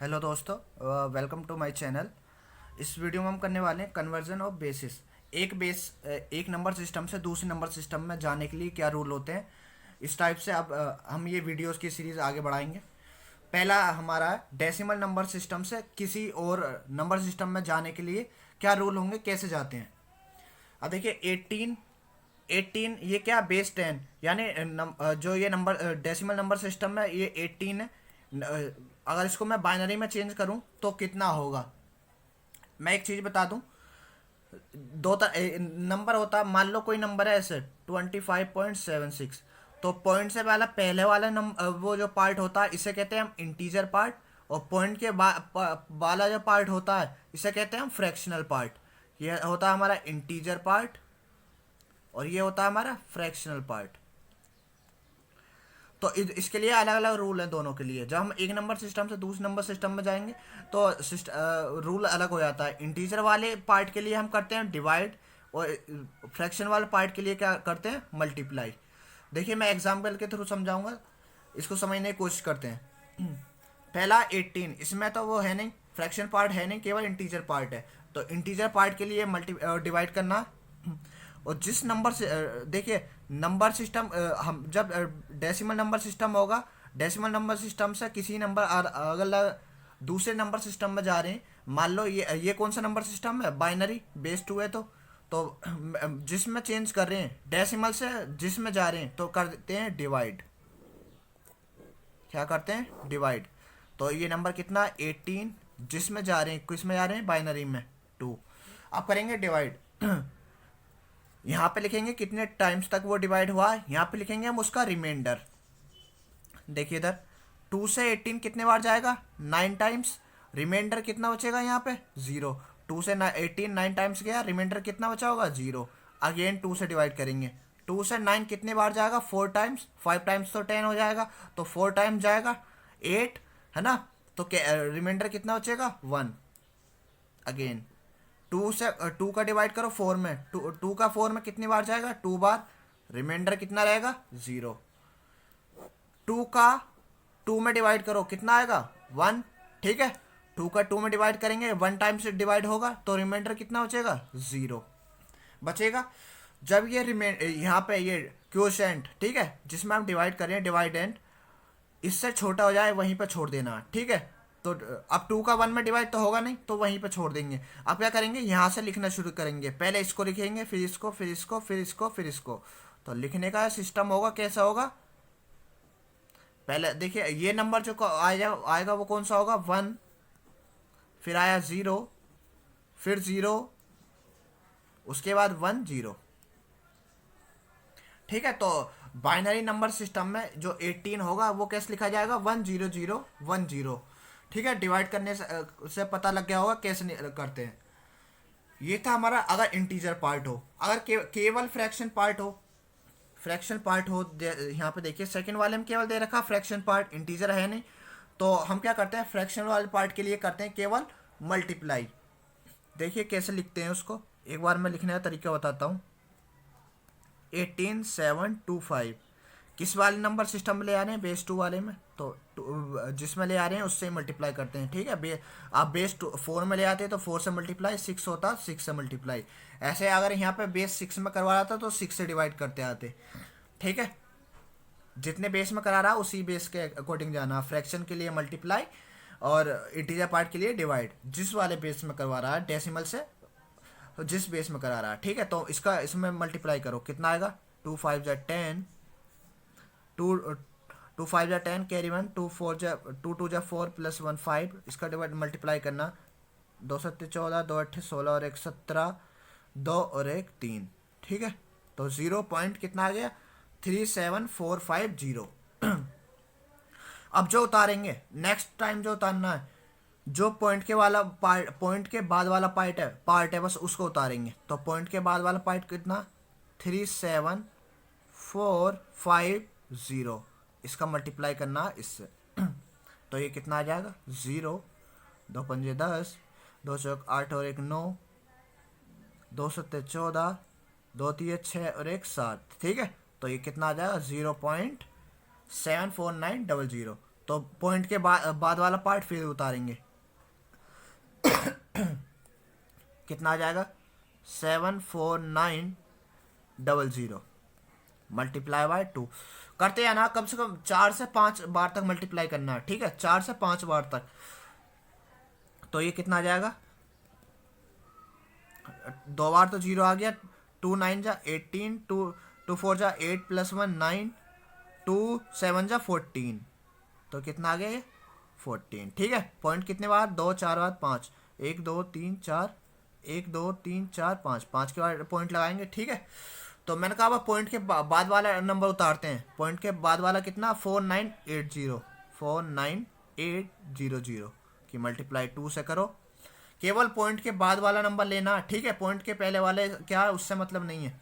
Hello दोस्तों, welcome to my channel. इस video में हम करने वाले हैं कन्वर्जन ऑफ बेसिस। एक नंबर सिस्टम से दूसरे नंबर सिस्टम में जाने के लिए क्या रूल होते हैं। इस टाइप से अब हम ये वीडियोस की सीरीज़ आगे बढ़ाएंगे। पहला हमारा है डेसिमल नंबर सिस्टम से किसी और नंबर सिस्टम में जाने के लिए क्या रूल होंगे, कैसे जाते हैं। अब देखिए 18 18 ये क्या बेस 10 यानी जो ये नंबर डेसिमल नंबर सिस्टम में ये 18 है। अगर इसको मैं बाइनरी में चेंज करूं तो कितना होगा। मैं एक चीज़ बता दूं, नंबर होता, मान लो कोई नंबर है ऐसे 25.76, तो पॉइंट से पहले वाला नंबर वो जो पार्ट होता है इसे कहते हैं हम इंटीजर पार्ट, और पॉइंट के वाला जो पार्ट होता है इसे कहते हैं हम फ्रैक्शनल पार्ट। ये होता है हमारा इंटीजर पार्ट और ये होता है हमारा फ्रैक्शनल पार्ट। तो इसके लिए अलग अलग रूल हैं दोनों के लिए। जब हम एक नंबर सिस्टम से दूसरे नंबर सिस्टम में जाएंगे तो रूल अलग हो जाता है। इंटीजर वाले पार्ट के लिए हम करते हैं डिवाइड, और फ्रैक्शन वाले पार्ट के लिए क्या करते हैं, मल्टीप्लाई। देखिए मैं एग्जाम्पल के थ्रू समझाऊंगा, इसको समझने की कोशिश करते हैं। पहला 18, इसमें तो वो है नहीं, फ्रैक्शन पार्ट है नहीं, केवल इंटीजर पार्ट है। तो इंटीजर पार्ट के लिए डिवाइड करना। और जिस नंबर से देखिए नंबर सिस्टम, हम जब डेसिमल नंबर सिस्टम होगा, डेसिमल नंबर सिस्टम से किसी नंबर अगर दूसरे नंबर सिस्टम में जा रहे हैं, मान लो ये कौन सा नंबर सिस्टम है, बाइनरी बेस 2 है। तो जिसमें चेंज कर रहे हैं डेसिमल से जिसमें जा रहे हैं तो करते हैं डिवाइड। क्या करते हैं, डिवाइड। तो ये नंबर कितना 18, जिसमें जा रहे हैं, किस में जा रहे हैं, बाइनरी में 2। अब करेंगे डिवाइड। यहाँ पे लिखेंगे कितने टाइम्स तक वो डिवाइड हुआ, यहाँ पे लिखेंगे हम उसका रिमाइंडर। देखिए इधर 2 से 18 कितने बार जाएगा, 9 टाइम्स। रिमाइंडर कितना बचेगा यहाँ पे, 0। 2 से 18 9 टाइम्स गया, रिमाइंडर कितना बचा होगा, 0। अगेन 2 से डिवाइड करेंगे, 2 से 9 कितने बार जाएगा, 4 टाइम्स। 5 टाइम्स तो 10 हो जाएगा, तो 4 टाइम्स जाएगा 8, है ना। तो रिमाइंडर कितना बचेगा, 1। अगेन 2 का डिवाइड करो 4 में, 2 का 4 में कितनी बार जाएगा, 2 बार। रिमाइंडर कितना रहेगा, 0। 2 का 2 में डिवाइड करो कितना आएगा, 1। ठीक है, 2 का 2 में डिवाइड करेंगे, 1 टाइम से डिवाइड होगा, तो रिमाइंडर कितना बचेगा, 0 बचेगा। जब ये यहाँ पे ये क्वोशेंट, ठीक है, जिसमें हम डिवाइड करें, डिवाइडेंट इससे छोटा हो जाए वहीं पर छोड़ देना, ठीक है। तो अब 2 का 1 में डिवाइड तो होगा नहीं, तो वहीं पर छोड़ देंगे। अब क्या करेंगे, यहाँ से लिखना शुरू करेंगे। पहले इसको लिखेंगे, फिर इसको, फिर इसको, फिर इसको, फिर इसको। तो लिखने का सिस्टम होगा, कैसा होगा, पहले देखिए ये नंबर जो आएगा वो कौन सा होगा, 1, फिर आया 0, फिर 0, उसके बाद 1 0। ठीक है, तो बाइनरी नंबर सिस्टम में जो 18 होगा वो कैसे लिखा जाएगा, 1 0 0 1 0। ठीक है, डिवाइड करने से पता लग गया होगा कैसे करते हैं। ये था हमारा अगर इंटीजर पार्ट हो। अगर केवल फ्रैक्शन पार्ट हो, फ्रैक्शन पार्ट हो, यहाँ पे देखिए सेकंड वाले में केवल दे रखा फ्रैक्शन पार्ट, इंटीजर है नहीं। तो हम क्या करते हैं, फ्रैक्शन वाले पार्ट के लिए करते हैं केवल मल्टीप्लाई। देखिए कैसे लिखते हैं उसको, एक बार मैं लिखने का तरीका बताता हूँ। 18725 किस वाले नंबर सिस्टम में ले आ रहे हैं, बेस 2 वाले में। तो जिसमें ले आ रहे हैं उससे मल्टीप्लाई करते हैं। ठीक है, आप बेस 4 में ले आते हैं तो 4 से मल्टीप्लाई, 6 होता 6 से मल्टीप्लाई। ऐसे अगर यहाँ पे बेस 6 में करवा रहा था तो 6 से डिवाइड करते आते। ठीक है, जितने बेस में करा रहा उसी बेस के अकॉर्डिंग जाना। फ्रैक्शन के लिए मल्टीप्लाई और इंटीजर पार्ट के लिए डिवाइड, जिस वाले बेस में करवा रहा है डेसिमल से, तो जिस बेस में करा रहा है। ठीक है, तो इसका इसमें मल्टीप्लाई करो कितना आएगा, 2 5 जा 10, 2 5 जा 10, कैरी 1, 2 2 जा 4 प्लस 1 5। इसका डिवाइड मल्टीप्लाई करना, 2 7 14, 2 8 16 और 1 17, 2 और 1 3। ठीक है, तो 0 पॉइंट कितना आ गया, 37450। अब जो उतारेंगे नेक्स्ट टाइम, जो उतारना है, जो पॉइंट के वाला पार्ट, पॉइंट के बाद वाला पार्ट है बस उसको उतारेंगे। तो पॉइंट के बाद वाला पार्ट कितना, 37450। इसका मल्टीप्लाई करना है इससे। तो ये कितना आ जाएगा, 0, 2 पंजे 10, 2 चौक 8 और 1 9, 2 सत्ते 14, 2 तीय 6 और 1 7। ठीक है, तो ये कितना आ जाएगा, 0.74900। तो पॉइंट के बाद वाला पार्ट फिर उतारेंगे, कितना आ जाएगा 74900 मल्टीप्लाई बाय 2 करते हैं ना, कम से कम 4 से 5 बार तक मल्टीप्लाई करना है, ठीक है, 4 से 5 बार तक। तो ये कितना आ जाएगा, 2 बार तो 0 आ गया, 2 9 जा 18, 2 4 जा 8 + 1 9, 2 7 जा 14, तो कितना आ गया ये 14, ठीक है। पॉइंट कितने बार, 2 4 बार 5, 1 2 3 4, 1 2 3 4 5, 5 के बाद पॉइंट लगाएंगे, ठीक है। तो मैंने कहा पॉइंट के बाद वाला नंबर उतारते हैं, पॉइंट के बाद वाला कितना 49800 की मल्टीप्लाई 2 से करो, केवल पॉइंट के बाद वाला नंबर लेना, ठीक है, पॉइंट के पहले वाले क्या है उससे मतलब नहीं है।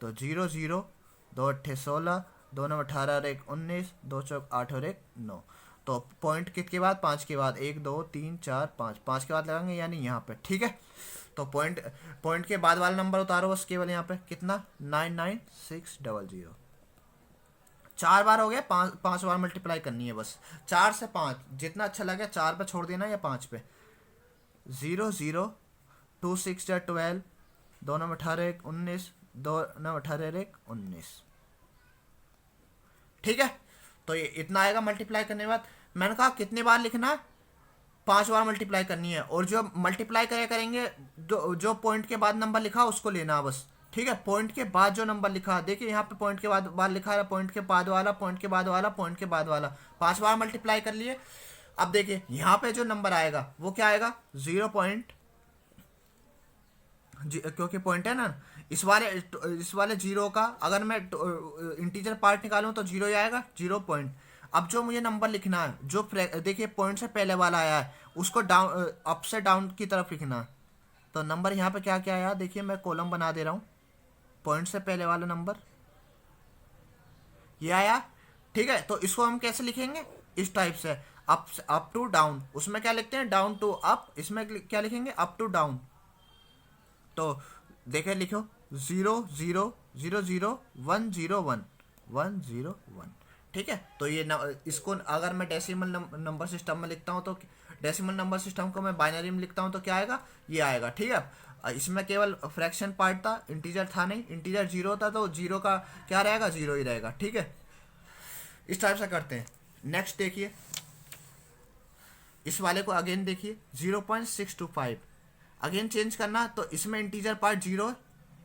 तो 0 0, 2 8 16, 2 9 18 और 1 19, 2 4 8 और 1 9। तो पॉइंट कितने के बाद, 5 के बाद, 1 2 3 4 5, 5 के बाद लगाएंगे यानी यहाँ पे, ठीक है। तो पॉइंट के बाद वाला नंबर उतारो बस केवल यहाँ पे, कितना 99600, 4 बार हो गया, 5 बार मल्टीप्लाई करनी है बस, 4 से 5 जितना अच्छा लगे, 4 पे छोड़ देना या 5 पे। 0 0, 2 6 जा 12, 2 9 18 1 19, 2 9 18 1 19, ठीक है। तो ये इतना आएगा मल्टीप्लाई करने के बाद। मैंने कहा कितनी बार लिखना है, 5 बार मल्टीप्लाई करनी है, और जो मल्टीप्लाई करेंगे जो पॉइंट के बाद नंबर लिखा उसको लेना बस, ठीक है। पॉइंट के बाद जो नंबर लिखा, देखिए यहाँ पे पॉइंट के बाद लिखा है, पॉइंट के बाद वाला, पॉइंट के बाद वाला, पॉइंट के बाद वाला, 5 बार मल्टीप्लाई कर लिए। अब देखिए यहाँ पे जो नंबर आएगा वो क्या आएगा, 0 पॉइंट, क्योंकि पॉइंट है ना, इस वाले 0 का अगर मैं इंटीजर पार्ट निकालूं तो 0 ही आएगा, 0 पॉइंट। अब जो मुझे नंबर लिखना है, जो देखिए पॉइंट से पहले वाला आया है उसको डाउन, अप से डाउन की तरफ लिखना है। तो नंबर यहाँ पे क्या क्या आया, देखिए मैं कॉलम बना दे रहा हूँ, पॉइंट से पहले वाला नंबर ये आया, ठीक है। तो इसको हम कैसे लिखेंगे, इस टाइप से, अप टू डाउन, उसमें क्या लिखते हैं डाउन टू अप, इसमें क्या लिखेंगे अप टू डाउन। तो देखिए लिखो 0 0 0 0 1 0 1 1 0 1, ठीक है। तो ये इसको अगर मैं डेसिमल नंबर सिस्टम में लिखता हूँ तो डेसिमल नंबर सिस्टम को मैं बाइनरी में लिखता हूँ तो क्या आएगा, ये आएगा, ठीक है। इसमें केवल फ्रैक्शन पार्ट था, इंटीजर था नहीं, इंटीजर 0 था तो 0 का क्या रहेगा, 0 ही रहेगा, ठीक है। इस टाइप से करते हैं। नेक्स्ट देखिए, इस वाले को अगेन देखिए 0.625, अगेन चेंज करना, तो इसमें इंटीजर पार्ट 0,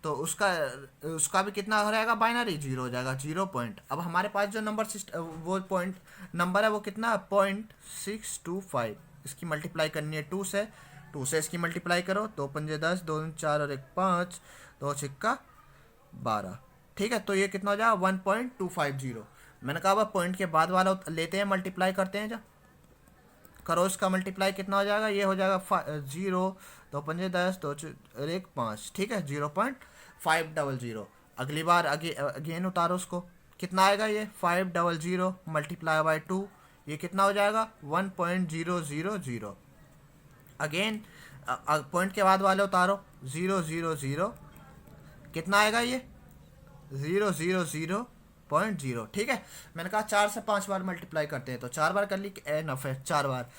तो उसका भी कितना हो रहेगा, बाइनरी 0 हो जाएगा, 0 पॉइंट। अब हमारे पास जो नंबर सिस्टम वो पॉइंट नंबर है वो कितना 0.625, इसकी मल्टीप्लाई करनी है 2 से, 2 से इसकी मल्टीप्लाई करो, 2 पंजे 10, 2 4 और 1 5, 2 6 12, ठीक है। तो ये कितना हो जाएगा 1.250। मैंने कहा अब पॉइंट के बाद वाला लेते हैं, मल्टीप्लाई करते हैं, जब करो इसका मल्टीप्लाई कितना हो जाएगा, ये हो जाएगा 0, 2 पंजे 10, 2 और 1 5, ठीक है, 0.500। अगली बार अगेन उतारो उसको, कितना आएगा ये 500 मल्टीप्लाई बाय 2, ये कितना हो जाएगा 1.000। अगेन पॉइंट के बाद वाले उतारो 0 0 0, कितना आएगा ये 0.0, ठीक है। मैंने कहा 4 से 5 बार मल्टीप्लाई करते हैं, तो 4 बार कर ली, एनफ है 4 बार।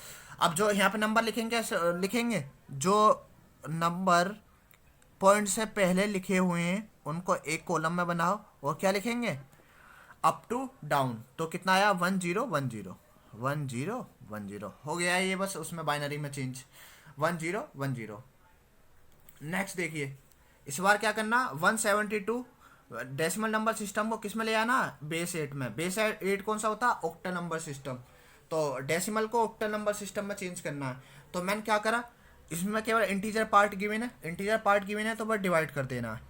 अब जो यहाँ पे नंबर लिखेंगे जो नंबर पॉइंट से पहले लिखे हुए हैं उनको एक कॉलम में बनाओ, और क्या लिखेंगे अप टू डाउन। तो कितना आया 1 0 1 0 1 0 1 0, हो गया ये, बस उसमें बाइनरी में चेंज 1 0 1 0। नेक्स्ट देखिए, इस बार क्या करना 172 डेसिमल नंबर सिस्टम को किस में ले आना, बेस 8 में। बेस 8 कौन सा होता है, ऑक्टल नंबर सिस्टम। तो डेसिमल को ऑक्टल नंबर सिस्टम में चेंज करना है। तो मैंने क्या करा, इसमें केवल इंटीजर पार्ट गिवन है, इंटीजर पार्ट गिवन है तो बस डिवाइड कर देना है।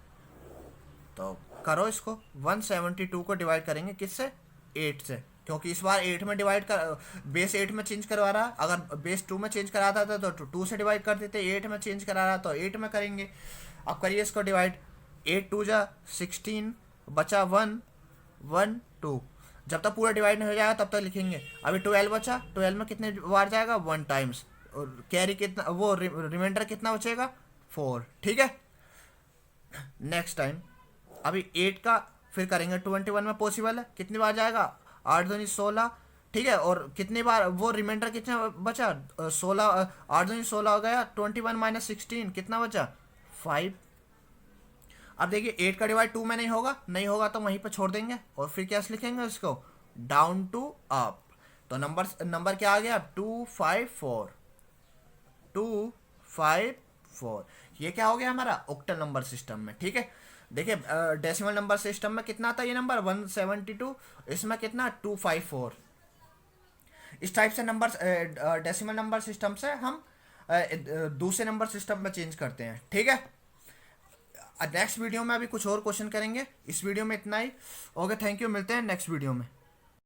तो करो इसको, 172 को डिवाइड करेंगे किससे, 8 से, क्योंकि इस बार 8 में डिवाइड कर, बेस 8 में चेंज करवा रहा। अगर बेस 2 में चेंज कराता था तो 2 से डिवाइड कर देते, 8 में चेंज करा रहा तो 8 में करेंगे। अब करिए इसको डिवाइड, 8 2 जा 16, बचा 1 1 2, जब तक पूरा डिवाइड नहीं हो जाएगा तब तक लिखेंगे। अभी 12 बचा, 12 में कितने बार जाएगा 1 टाइम्स, और कैरी कितना, वो रिमाइंडर कितना बचेगा 4, ठीक है। नेक्स्ट टाइम अभी 8 का फिर करेंगे, 21 में पॉसिबल है, कितनी बार जाएगा 8 दूनी 16, ठीक है, और कितनी बार वो रिमाइंडर कितना बचा, 16, 8 दूनी 16 हो गया, 21 - 16 कितना बचा, 5। अब देखिए 8 का डिवाइड 2 में नहीं होगा, नहीं होगा तो वहीं पर छोड़ देंगे और फिर कैसे लिखेंगे इसको, डाउन टू अप। तो नंबर नंबर क्या आ गया, 254, 254। ये क्या हो गया हमारा ऑक्टल नंबर सिस्टम में। ठीक है, देखिए डेसिमल नंबर सिस्टम में कितना था ये नंबर 172, इसमें कितना 254। इस टाइप से नंबर डेसिमल नंबर सिस्टम से हम दूसरे नंबर सिस्टम में चेंज करते हैं। ठीक है, नेक्स्ट वीडियो में अभी कुछ और क्वेश्चन करेंगे, इस वीडियो में इतना ही। ओके, थैंक यू, मिलते हैं नेक्स्ट वीडियो में।